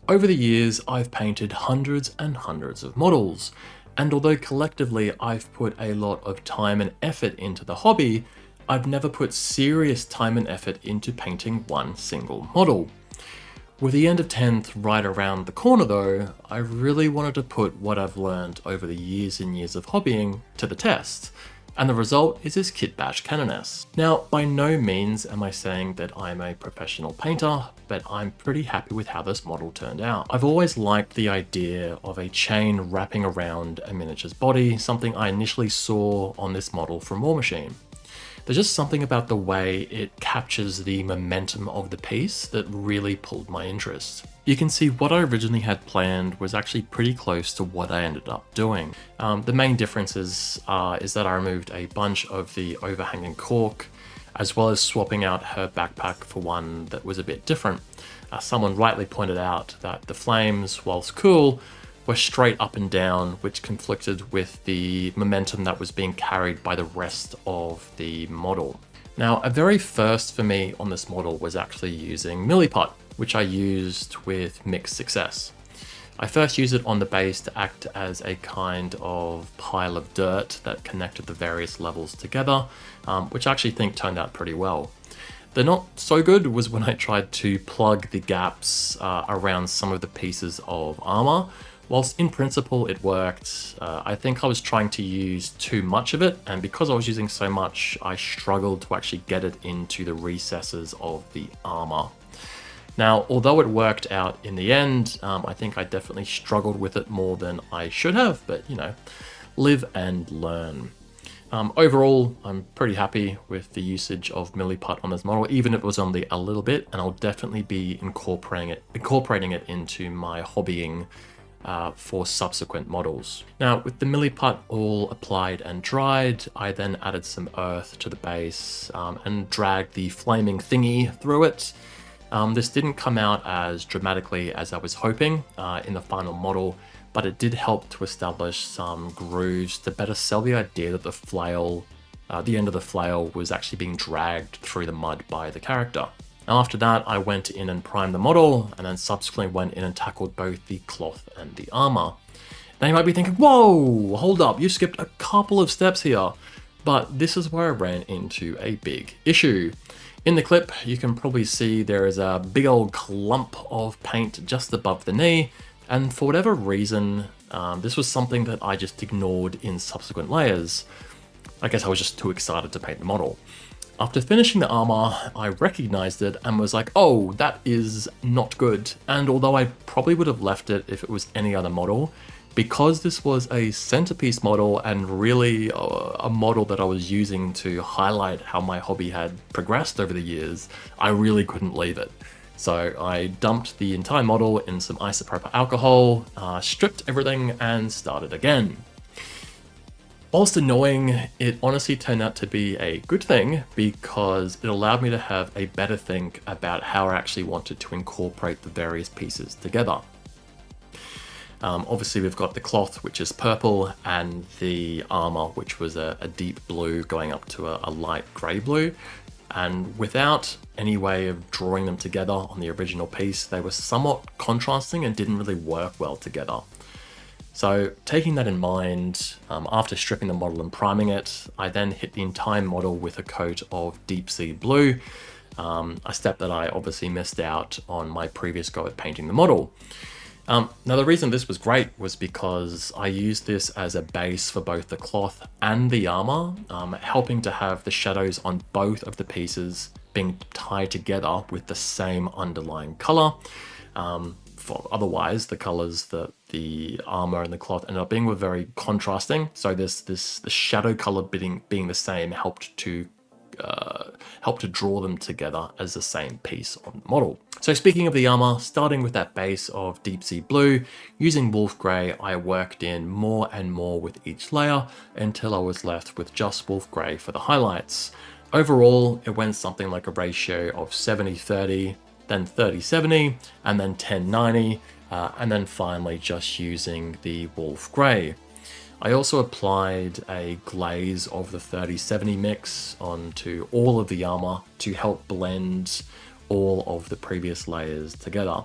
Over the years, I've painted hundreds and hundreds of models, and although collectively I've put a lot of time and effort into the hobby, I've never put serious time and effort into painting one single model. With the end of 10th right around the corner though, I really wanted to put what I've learned over the years and years of hobbying to the test. And the result is this kitbashed Canoness. Now, by no means am I saying that I'm a professional painter, but I'm pretty happy with how this model turned out. I've always liked the idea of a chain wrapping around a miniature's body, something I initially saw on this model from War Machine. There's just something about the way it captures the momentum of the piece that really pulled my interest. You can see what I originally had planned was actually pretty close to what I ended up doing. The main differences is that I removed a bunch of the overhanging cork, as well as swapping out her backpack for one that was a bit different. Someone rightly pointed out that the flames, whilst cool, were straight up and down, which conflicted with the momentum that was being carried by the rest of the model. Now, a very first for me on this model was actually using Milliput, which I used with mixed success. I first used it on the base to act as a kind of pile of dirt that connected the various levels together, which I actually think turned out pretty well. The not so good was when I tried to plug the gaps around some of the pieces of armor. Whilst in principle it worked, I think I was trying to use too much of it, and because I was using so much, I struggled to actually get it into the recesses of the armor. Now, although it worked out in the end, I think I definitely struggled with it more than I should have, but you know, live and learn. Overall, I'm pretty happy with the usage of Milliput on this model, even if it was only a little bit, and I'll definitely be incorporating it into my hobbying for subsequent models. Now, with the Milliput all applied and dried, I then added some earth to the base and dragged the flaming thingy through it. This didn't come out as dramatically as I was hoping in the final model, but it did help to establish some grooves to better sell the idea that the end of the flail was actually being dragged through the mud by the character. After that, I went in and primed the model, and then subsequently went in and tackled both the cloth and the armor. Now you might be thinking, whoa, hold up, you skipped a couple of steps here. But this is where I ran into a big issue. In the clip, you can probably see there is a big old clump of paint just above the knee, and for whatever reason, this was something that I just ignored in subsequent layers. I guess I was just too excited to paint the model. After finishing the armor, I recognized it and was like, oh, that is not good. And although I probably would have left it if it was any other model, because this was a centerpiece model and really a model that I was using to highlight how my hobby had progressed over the years, I really couldn't leave it. So I dumped the entire model in some isopropyl alcohol, stripped everything and started again. Whilst annoying, it honestly turned out to be a good thing because it allowed me to have a better think about how I actually wanted to incorporate the various pieces together. Obviously we've got the cloth, which is purple, and the armor, which was a deep blue going up to a light grey blue. And without any way of drawing them together on the original piece, they were somewhat contrasting and didn't really work well together. So taking that in mind, after stripping the model and priming it, I then hit the entire model with a coat of deep sea blue, a step that I obviously missed out on my previous go at painting the model. Now the reason this was great was because I used this as a base for both the cloth and the armor, helping to have the shadows on both of the pieces being tied together with the same underlying color. Otherwise, the colors that the armor and the cloth ended up being were very contrasting. So the shadow color being the same helped to draw them together as the same piece on the model. So speaking of the armor, starting with that base of deep sea blue, using wolf grey, I worked in more and more with each layer until I was left with just wolf grey for the highlights. Overall, it went something like a ratio of 70-30, then 30-70, and then 10-90, and then finally just using the wolf grey. I also applied a glaze of the 30-70 mix onto all of the armor to help blend all of the previous layers together.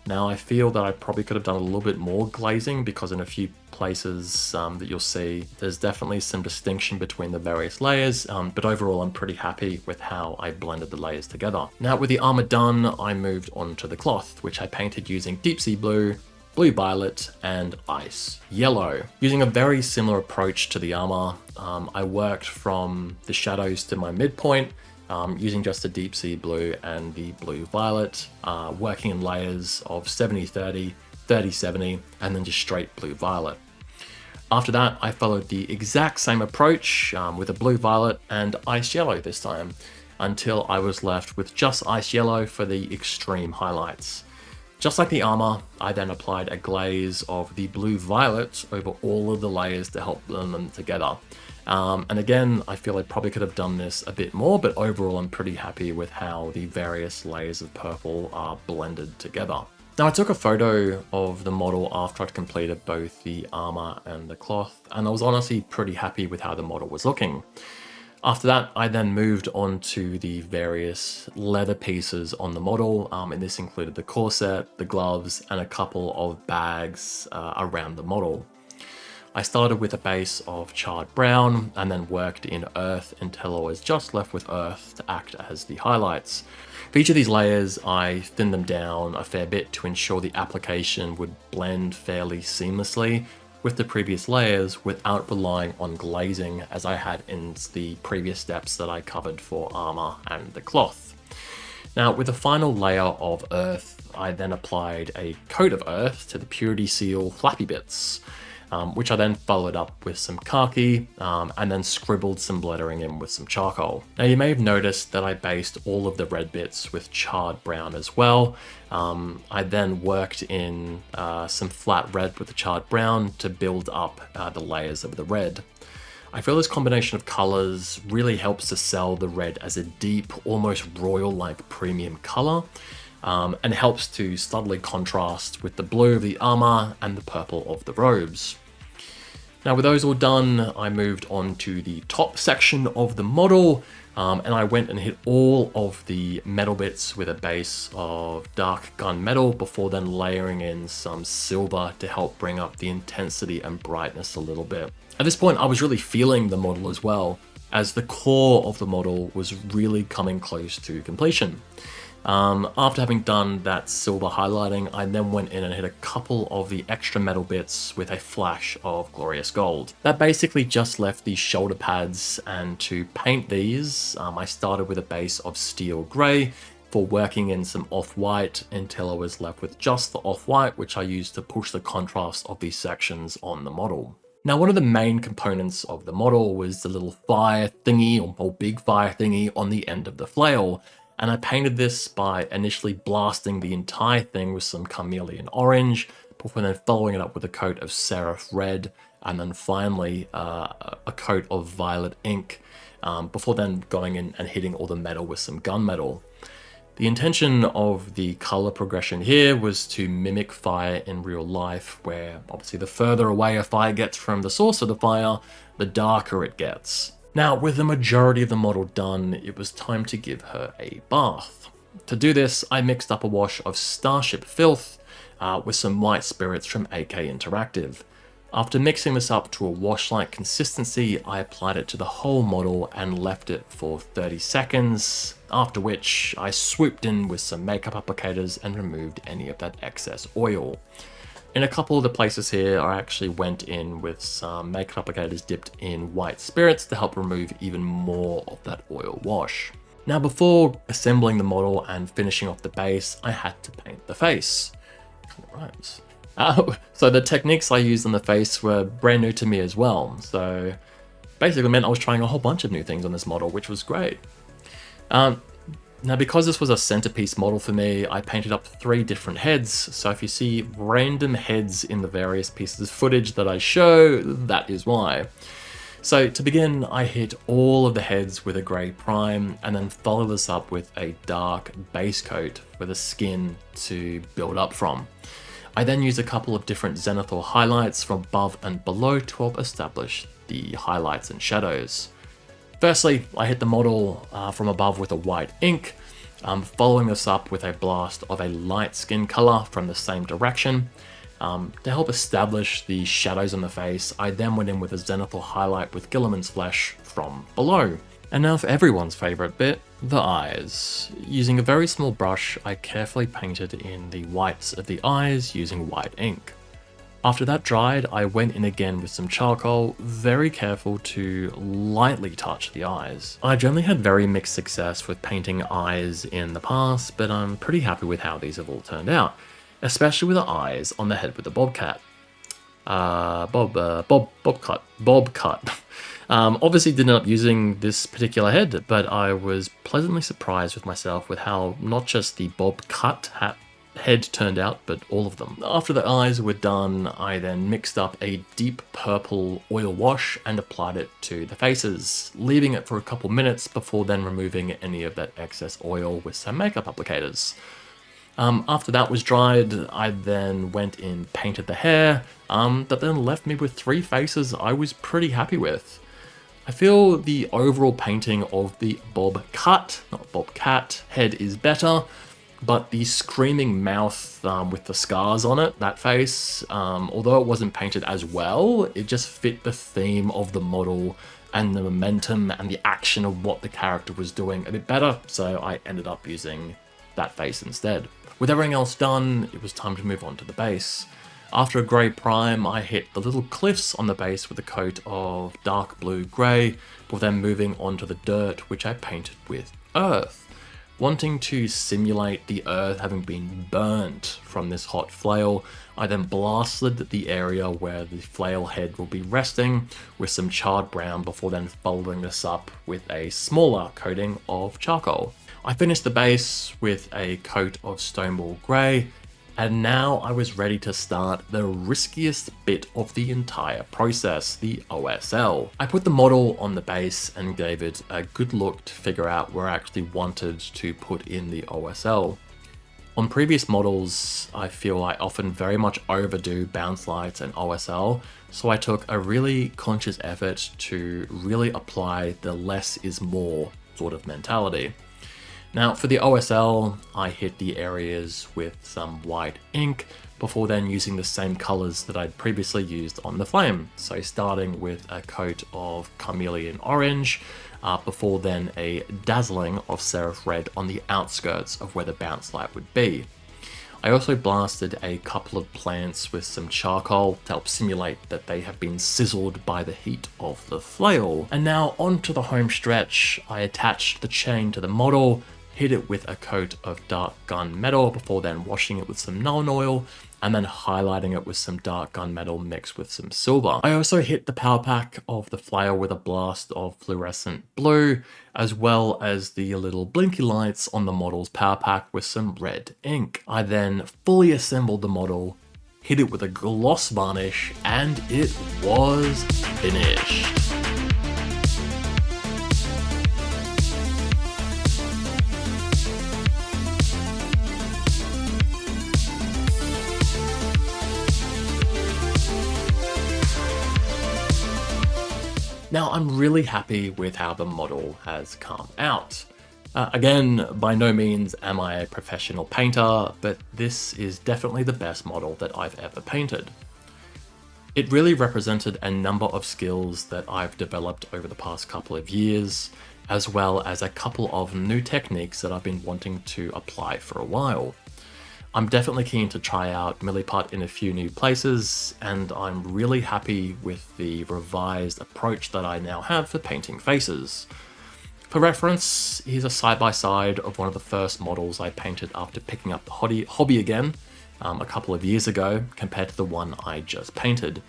Now I feel that I probably could have done a little bit more glazing, because in a few places that you'll see, there's definitely some distinction between the various layers, but overall I'm pretty happy with how I blended the layers together. Now with the armor done, I moved on to the cloth, which I painted using deep sea blue, blue violet, and ice yellow. Using a very similar approach to the armor, I worked from the shadows to my midpoint, using just the deep sea blue and the blue violet, working in layers of 70-30, 30-70, and then just straight blue violet. After that, I followed the exact same approach with a blue violet and ice yellow this time, until I was left with just ice yellow for the extreme highlights. Just like the armor, I then applied a glaze of the blue violet over all of the layers to help blend them together. And again, I feel I probably could have done this a bit more, but overall I'm pretty happy with how the various layers of purple are blended together. Now I took a photo of the model after I'd completed both the armor and the cloth, and I was honestly pretty happy with how the model was looking. After that, I then moved on to the various leather pieces on the model, and this included the corset, the gloves, and a couple of bags around the model. I started with a base of charred brown, and then worked in earth until I was just left with earth to act as the highlights. For each of these layers, I thinned them down a fair bit to ensure the application would blend fairly seamlessly with the previous layers without relying on glazing, as I had in the previous steps that I covered for armor and the cloth. Now with the final layer of earth, I then applied a coat of earth to the purity seal flappy bits, which I then followed up with some khaki, and then scribbled some lettering in with some charcoal. Now you may have noticed that I based all of the red bits with charred brown as well. I then worked in some flat red with the charred brown to build up the layers of the red. I feel this combination of colors really helps to sell the red as a deep, almost royal-like premium color, and helps to subtly contrast with the blue of the armor and the purple of the robes. Now with those all done, I moved on to the top section of the model, and I went and hit all of the metal bits with a base of dark gunmetal before then layering in some silver to help bring up the intensity and brightness a little bit. At this point, I was really feeling the model as well, as the core of the model was really coming close to completion. After having done that silver highlighting, I then went in and hit a couple of the extra metal bits with a flash of glorious gold. That basically just left the shoulder pads, and to paint these, I started with a base of steel grey for working in some off-white until I was left with just the off-white, which I used to push the contrast of these sections on the model. Now, one of the main components of the model was the little fire thingy, or big fire thingy on the end of the flail. And I painted this by initially blasting the entire thing with some carnelian orange, before then following it up with a coat of seraph red, and then finally a coat of violet ink, before then going in and hitting all the metal with some gunmetal. The intention of the color progression here was to mimic fire in real life, where obviously the further away a fire gets from the source of the fire, the darker it gets. Now, with the majority of the model done, it was time to give her a bath. To do this, I mixed up a wash of Starship Filth with some white spirits from AK Interactive. After mixing this up to a wash-like consistency, I applied it to the whole model and left it for 30 seconds, after which I swooped in with some makeup applicators and removed any of that excess oil. In a couple of the places here, I actually went in with some makeup applicators dipped in white spirits to help remove even more of that oil wash. Now, before assembling the model and finishing off the base, I had to paint the face. It rhymes. So the techniques I used on the face were brand new to me as well. So basically meant I was trying a whole bunch of new things on this model, which was great. Now, because this was a centerpiece model for me, I painted up 3 different heads. So if you see random heads in the various pieces of footage that I show, that is why. So to begin, I hit all of the heads with a grey prime, and then follow this up with a dark base coat for the skin to build up from. I then used a couple of different zenithal highlights from above and below to help establish the highlights and shadows. Firstly, I hit the model from above with a white ink, Following this up with a blast of a light skin color from the same direction. To help establish the shadows on the face, I then went in with a zenithal highlight with Guilliman's flesh from below. And now for everyone's favourite bit, the eyes. Using a very small brush, I carefully painted in the whites of the eyes using white ink. After that dried, I went in again with some charcoal, very careful to lightly touch the eyes. I generally had very mixed success with painting eyes in the past, but I'm pretty happy with how these have all turned out, especially with the eyes on the head with the bobcat. Bobcat. Obviously did end up using this particular head, but I was pleasantly surprised with myself with how not just the bobcat head turned out, but all of them. After the eyes were done, I then mixed up a deep purple oil wash and applied it to the faces, leaving it for a couple minutes before then removing any of that excess oil with some makeup applicators. After that was dried, I then went in, painted the hair, that then left me with 3 faces I was pretty happy with. I feel the overall painting of the bobcat head is better, but the screaming mouth with the scars on it, that face, although it wasn't painted as well, it just fit the theme of the model and the momentum and the action of what the character was doing a bit better, so I ended up using that face instead. With everything else done, it was time to move on to the base. After a grey prime, I hit the little cliffs on the base with a coat of dark blue grey, before then moving on to the dirt, which I painted with earth. Wanting to simulate the earth having been burnt from this hot flail, I then blasted the area where the flail head will be resting with some charred brown before then following this up with a smaller coating of charcoal. I finished the base with a coat of stonewall grey, and now I was ready to start the riskiest bit of the entire process, the OSL. I put the model on the base and gave it a good look to figure out where I actually wanted to put in the OSL. On previous models, I feel I often very much overdo bounce lights and OSL, so I took a really conscious effort to really apply the less is more sort of mentality. Now for the OSL, I hit the areas with some white ink before then using the same colors that I'd previously used on the flame. So starting with a coat of Carmelian Orange, before then a dazzling of Seraph Red on the outskirts of where the bounce light would be. I also blasted a couple of plants with some charcoal to help simulate that they have been sizzled by the heat of the flail. And now onto the home stretch, I attached the chain to the model, hit it with a coat of dark gunmetal before then washing it with some Nuln Oil and then highlighting it with some dark gunmetal mixed with some silver. I also hit the power pack of the flail with a blast of fluorescent blue, as well as the little blinky lights on the model's power pack with some red ink. I then fully assembled the model, hit it with a gloss varnish, and it was finished. Now I'm really happy with how the model has come out. Again, by no means am I a professional painter, but this is definitely the best model that I've ever painted. It really represented a number of skills that I've developed over the past couple of years, as well as a couple of new techniques that I've been wanting to apply for a while. I'm definitely keen to try out Milliput in a few new places, and I'm really happy with the revised approach that I now have for painting faces. For reference, here's a side-by-side of one of the first models I painted after picking up the hobby again a couple of years ago compared to the one I just painted.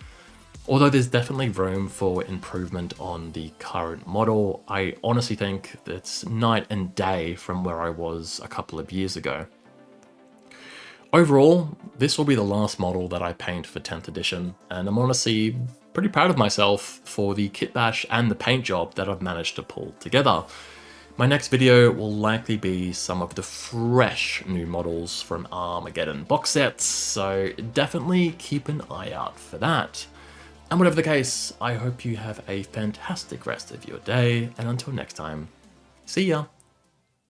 Although there's definitely room for improvement on the current model, I honestly think it's night and day from where I was a couple of years ago. Overall, this will be the last model that I paint for 10th edition, and I'm honestly pretty proud of myself for the kit bash and the paint job that I've managed to pull together. My next video will likely be some of the fresh new models from Armageddon box sets, so definitely keep an eye out for that. And whatever the case, I hope you have a fantastic rest of your day, and until next time, see ya!